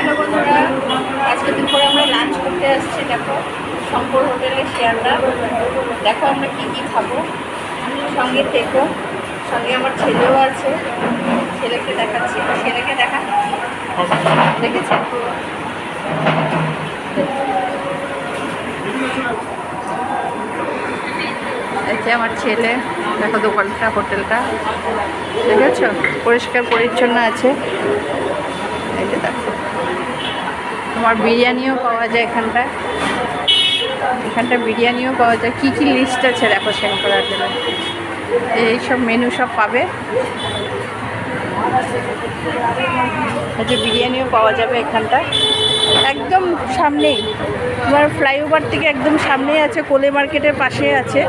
Hello বন্ধুরা, আজকে দুপুরে আমরা লাঞ্চ করতে আসছি। দেখো শঙ্কর হোটেলে শিয়ালদা। দেখো আমরা কী কী খাবো, সঙ্গে থেকো। সঙ্গে আমার ছেলেও আছে, ছেলেকে দেখাচ্ছি। ছেলেকে দেখা দেখেছে। এই যে আমার ছেলে, দেখো দোকানটা, হোটেলটা দেখেছ, পরিষ্কার পরিচ্ছন্ন আছে। এই যে দেখো, তোমার বিরিয়ানিও পাওয়া যায় এখানটায়। বিরিয়ানিও পাওয়া যায়। কী কী লিস্ট আছে দেখো শঙ্কর হোটেলে, এইসব মেনু সব পাবে। এই যে বিরিয়ানিও পাওয়া যাবে এখানটায়, একদম সামনেই, তোমার ফ্লাইওভার থেকে একদম সামনেই আছে, কোলে মার্কেটের পাশে আছে।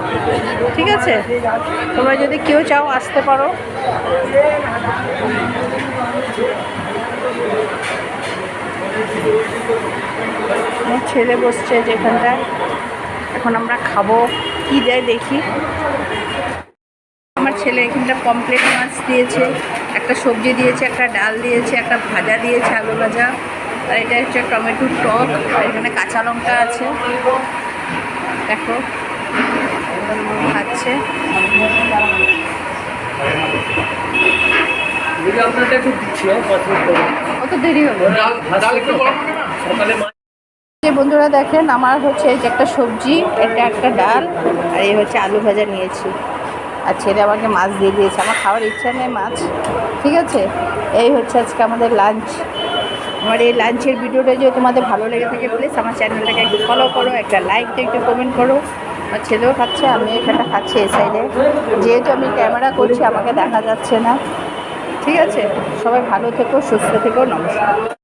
ঠিক আছে, তোমরা যদি কেউ চাও আসতে পারো। আমার ছেলে বসছে যেখানটায়। এখন আমরা খাবো, কি দেয় দেখি। আমার ছেলে এখানটা পমফ্রেট মাছ দিয়েছে, একটা সবজি দিয়েছে, একটা ডাল দিয়েছে, একটা ভাজা দিয়েছে, আলু ভাজা, আর এটা হচ্ছে টমেটোর টক, আর এখানে কাঁচা লঙ্কা আছে। দেখো খাচ্ছে। কত দেরি হলো যে বন্ধুরা, দেখেন আমার হচ্ছে এই যে একটা সবজি, এটা একটা ডাল, আর এই হচ্ছে আলু ভাজা নিয়েছি। আর ছেলে আমাকে মাছ দিয়ে দিয়েছে, আমার খাওয়ার ইচ্ছা নেই মাছ। ঠিক আছে, এই হচ্ছে আজকে আমাদের লাঞ্চ। আমার এই লাঞ্চের ভিডিওটা যদি তোমাদের ভালো লেগে থাকে, প্লিজ আমার চ্যানেলটাকে একটু ফলো করো, একটা লাইক দিয়ে একটু কমেন্ট করো। আমার ছেলেও খাচ্ছে, আমি এখানটা খাচ্ছি এই সাইডে, যেহেতু আমি ক্যামেরা করছি আমাকে দেখা যাচ্ছে না। ঠিক আছে, সবাই ভালো থেকো, সুস্থ থেকো, নমস্কার।